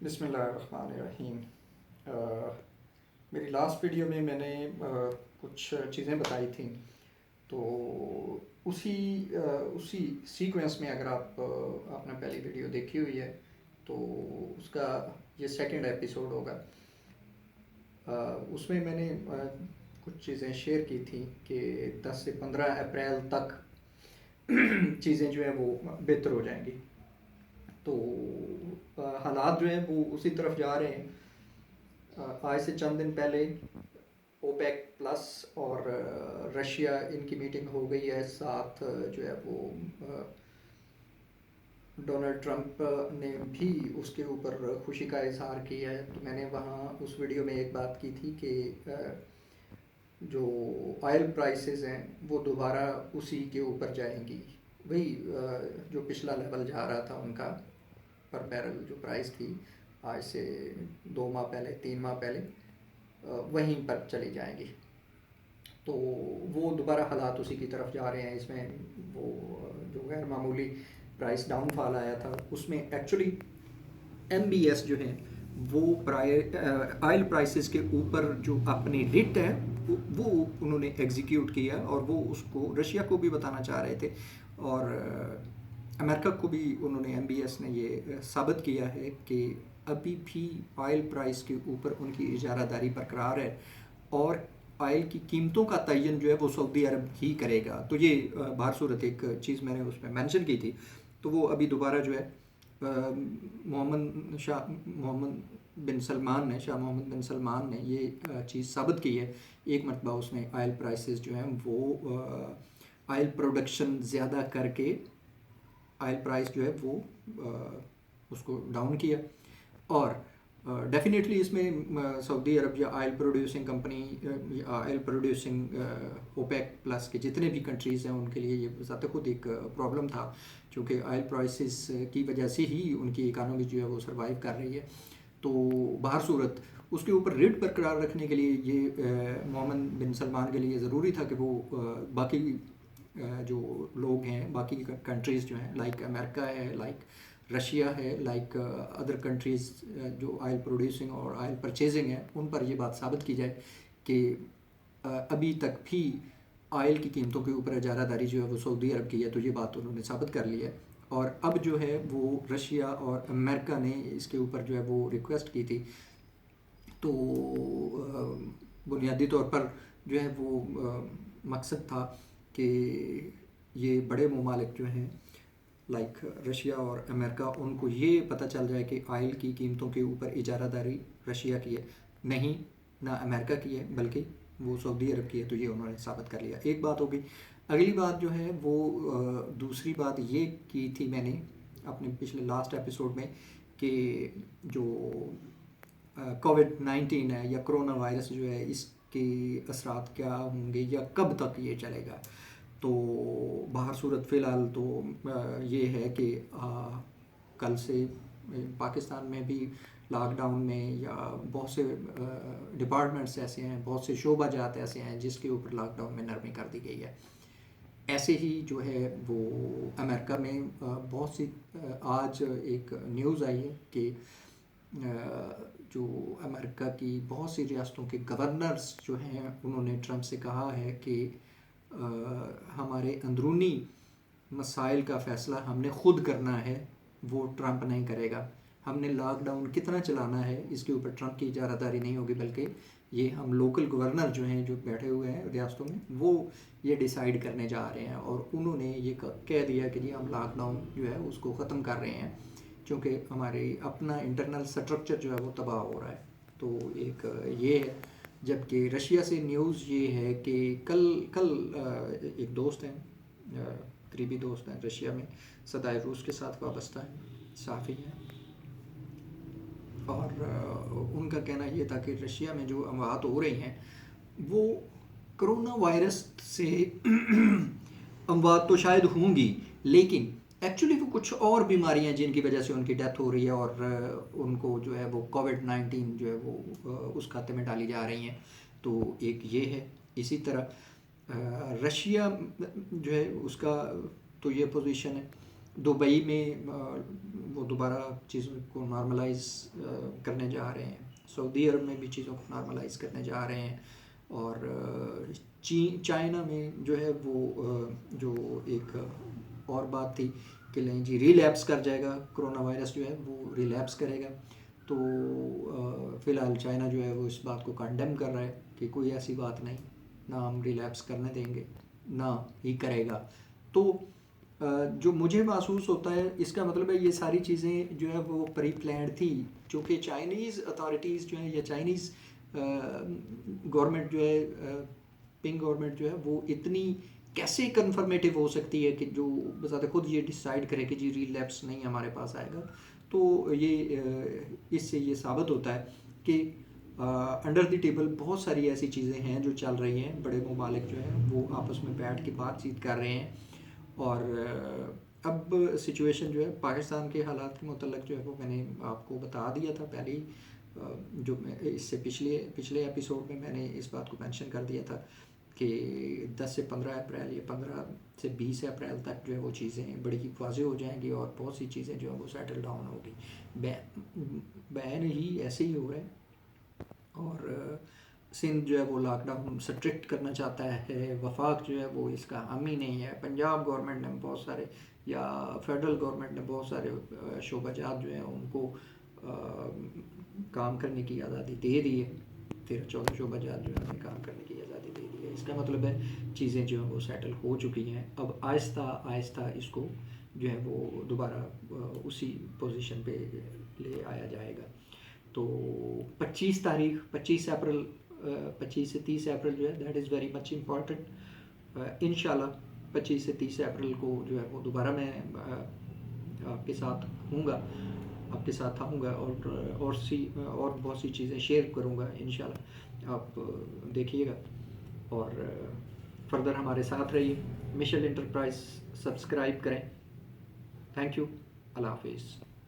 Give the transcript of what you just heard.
بسم اللہ الرحمن الرحیم۔ میری لاسٹ ویڈیو میں میں نے کچھ چیزیں بتائی تھیں، تو اسی اسی سیکوینس میں اگر آپ نے پہلی ویڈیو دیکھی ہوئی ہے تو اس کا یہ سیکنڈ ایپیسوڈ ہوگا۔ اس میں نے کچھ چیزیں شیئر کی تھیں کہ 10 سے 15 اپریل تک چیزیں جو ہیں وہ بہتر ہو جائیں گی، تو حالات جو ہیں وہ اسی طرف جا رہے ہیں۔ آج سے چند دن پہلے اوپیک پلس اور رشیا ان کی میٹنگ ہو گئی ہے، ساتھ جو ہے وہ ڈونلڈ ٹرمپ نے بھی اس کے اوپر خوشی کا اظہار کیا ہے۔ تو میں نے وہاں اس ویڈیو میں ایک بات کی تھی کہ جو آئل پرائسز ہیں وہ دوبارہ اسی کے اوپر جائیں گی، وہی جو پچھلا لیول جا رہا تھا ان کا پر بیرل جو پرائس تھی آج سے 2 ماہ پہلے 3 ماہ پہلے، وہیں پر چلی جائیں گی۔ تو وہ دوبارہ حالات اسی کی طرف جا رہے ہیں۔ اس میں وہ جو غیر معمولی پرائس ڈاؤن فال آیا تھا، اس میں ایکچولی ایم بی ایس جو ہے وہ آئل پرائسز کے اوپر جو اپنی ریٹ ہے وہ انہوں نے ایگزیکیوٹ کیا، اور وہ اس کو رشیا کو بھی بتانا چاہ رہے تھے، اور امریکہ کو بھی انہوں نے ایم بی ایس نے یہ ثابت کیا ہے کہ ابھی بھی آئل پرائس کے اوپر ان کی اجارہ داری برقرار ہے، اور آئل کی قیمتوں کا تعین جو ہے وہ سعودی عرب ہی کرے گا۔ تو یہ بہر صورت ایک چیز میں نے اس میں مینشن کی تھی، تو وہ ابھی دوبارہ جو ہے شاہ محمد بن سلمان نے یہ چیز ثابت کی ہے۔ ایک مرتبہ اس نے آئل پرائسز جو ہیں وہ آئل پروڈکشن زیادہ کر کے آئل پرائس جو ہے وہ اس کو ڈاؤن کیا، اور ڈیفینیٹلی اس میں سعودی عرب یا آئل پروڈیوسنگ کمپنی یا آئل پروڈیوسنگ اوپیک پلس کے جتنے بھی کنٹریز ہیں ان کے لیے یہ ذات خود ایک پرابلم تھا، کیونکہ آئل پرائسز کی وجہ سے ہی ان کی اکانومی جو ہے وہ سروائیو کر رہی ہے۔ تو بہر صورت اس کے اوپر ریٹ برقرار رکھنے کے لیے یہ محمد بن سلمان کے لیے ضروری تھا کہ وہ باقی جو لوگ ہیں، باقی کنٹریز جو ہیں لائک امریکہ ہے، لائک رشیا ہے، لائک ادر کنٹریز جو آئل پروڈیوسنگ اور آئل پرچیزنگ ہے، ان پر یہ بات ثابت کی جائے کہ ابھی تک بھی آئل کی قیمتوں کے اوپر اجارہ داری جو ہے وہ سعودی عرب کی ہے۔ تو یہ بات انہوں نے ثابت کر لی ہے، اور اب جو ہے وہ رشیا اور امریکہ نے اس کے اوپر جو ہے وہ ریکویسٹ کی تھی۔ تو بنیادی طور پر جو ہے وہ مقصد تھا کہ یہ بڑے ممالک جو ہیں لائک رشیا اور امریکہ، ان کو یہ پتہ چل جائے کہ آئل کی قیمتوں کے اوپر اجارہ داری رشیا کی ہے، نہیں نہ امریکہ کی ہے، بلکہ وہ سعودی عرب کی ہے۔ تو یہ انہوں نے ثابت کر لیا، ایک بات ہوگی۔ اگلی بات جو ہے وہ دوسری بات یہ کی تھی میں نے اپنے پچھلے لاسٹ ایپیسوڈ میں کہ جو کووڈ-19 ہے یا کرونا وائرس جو ہے، اس کے اثرات کیا ہوں گے یا کب تک یہ چلے گا۔ تو بہر صورت فی الحال تو یہ ہے کہ کل سے پاکستان میں بھی لاک ڈاؤن میں یا بہت سے ڈپارٹمنٹس ایسے ہیں، بہت سے شعبہ جات ایسے ہیں جس کے اوپر لاک ڈاؤن میں نرمی کر دی گئی ہے۔ ایسے ہی جو ہے وہ امریکہ میں بہت سی آج ایک نیوز آئی ہے کہ جو امریکہ کی بہت سی ریاستوں کے گورنرز جو ہیں انہوں نے ٹرمپ سے کہا ہے کہ ہمارے اندرونی مسائل کا فیصلہ ہم نے خود کرنا ہے، وہ ٹرمپ نہیں کرے گا۔ ہم نے لاک ڈاؤن کتنا چلانا ہے اس کے اوپر ٹرمپ کی اجارہ داری نہیں ہوگی، بلکہ یہ ہم لوکل گورنر جو ہیں جو بیٹھے ہوئے ہیں ریاستوں میں وہ یہ ڈیسائیڈ کرنے جا رہے ہیں، اور انہوں نے یہ کہہ دیا کہ جی ہم لاک ڈاؤن جو ہے اس کو ختم کر رہے ہیں، چونکہ ہمارے اپنا انٹرنل سٹرکچر جو ہے وہ تباہ ہو رہا ہے۔ تو ایک یہ ہے، جبکہ رشیا سے نیوز یہ ہے کہ کل ایک دوست ہیں، قریبی دوست ہیں رشیا میں، صدائے روس کے ساتھ وابستہ ہیں، صحافی ہیں، اور ان کا کہنا یہ تھا کہ رشیا میں جو اموات ہو رہی ہیں وہ کرونا وائرس سے اموات تو شاید ہوں گی، لیکن ایکچولی وہ کچھ اور بیماریاں جن کی وجہ سے ان کی ڈیتھ ہو رہی ہے، اور ان کو جو ہے وہ کووڈ-19 جو ہے وہ اس کھاتے میں ڈالی جا رہی ہیں۔ تو ایک یہ ہے۔ اسی طرح رشیا جو ہے اس کا تو یہ پوزیشن ہے، دبئی میں وہ دوبارہ چیزوں کو نارملائز کرنے جا رہے ہیں، سعودی عرب میں بھی چیزوں کو نارملائز کرنے جا رہے ہیں، اور چائنا میں جو ہے وہ جو ایک اور بات تھی کہ لیں جی ریلیپس کر جائے گا، کرونا وائرس جو ہے وہ ریلیپس کرے گا، تو فی الحال چائنا جو ہے وہ اس بات کو کنڈیم کر رہا ہے کہ کوئی ایسی بات نہیں، نہ ہم ریلیپس کرنے دیں گے، نہ ہی کرے گا۔ تو جو مجھے محسوس ہوتا ہے اس کا مطلب ہے یہ ساری چیزیں جو ہے وہ پری پلانڈ تھی، چونکہ چائنیز اتھارٹیز جو ہیں یا چائنیز گورنمنٹ جو ہے، پنگ گورنمنٹ جو ہے وہ اتنی کیسے کنفرمیٹیو ہو سکتی ہے کہ جو بذات خود یہ ڈیسائیڈ کرے کہ جی ریلیپس نہیں ہمارے پاس آئے گا۔ تو یہ اس سے یہ ثابت ہوتا ہے کہ انڈر دی ٹیبل بہت ساری ایسی چیزیں ہیں جو چل رہی ہیں، بڑے ممالک جو ہیں وہ آپس میں بیٹھ کے بات چیت کر رہے ہیں، اور اب سچویشن جو ہے پاکستان کے حالات کے متعلق جو ہے وہ میں نے آپ کو بتا دیا تھا پہلے ہی، جو میں اس سے پچھلے ایپیسوڈ میں نے اس بات کو مینشن کر دیا تھا کہ 10 سے 15 اپریل یا 15 سے 20 اپریل تک جو ہے وہ چیزیں بڑی واضح ہو جائیں گی، اور بہت سی چیزیں جو ہیں وہ سیٹل ڈاؤن ہوگی۔ بین ہی ایسے ہی ہو رہا ہے، اور سندھ جو ہے وہ لاک ڈاؤن سٹرکٹ کرنا چاہتا ہے، وفاق جو ہے وہ اس کا حامی نہیں ہے، پنجاب گورنمنٹ نے بہت سارے یا فیڈرل گورنمنٹ نے بہت سارے شعبہ جات جو ہیں ان کو کام کرنے کی آزادی دے دی ہے، 13-14 شعبہ جات جو ہے انہیں کام کرنے کی آزادی دے دی ہے۔ اس کا مطلب ہے چیزیں جو ہیں وہ سیٹل ہو چکی ہیں، اب آہستہ آہستہ اس کو جو ہے وہ دوبارہ اسی پوزیشن پہ لے آیا جائے گا۔ تو 25 اپریل 25 سے 30 اپریل جو ہے that is very much important. انشاءاللہ 25 سے 30 اپریل کو جو ہے وہ دوبارہ میں آپ کے ساتھ ہوں گا، آپ کے ساتھ آؤں گا، اور بہت سی چیزیں شیئر کروں گا انشاءاللہ، آپ دیکھیے گا، اور فردر ہمارے ساتھ رہیے، مشل انٹرپرائز سبسکرائب کریں۔ تھینک یو، اللہ حافظ۔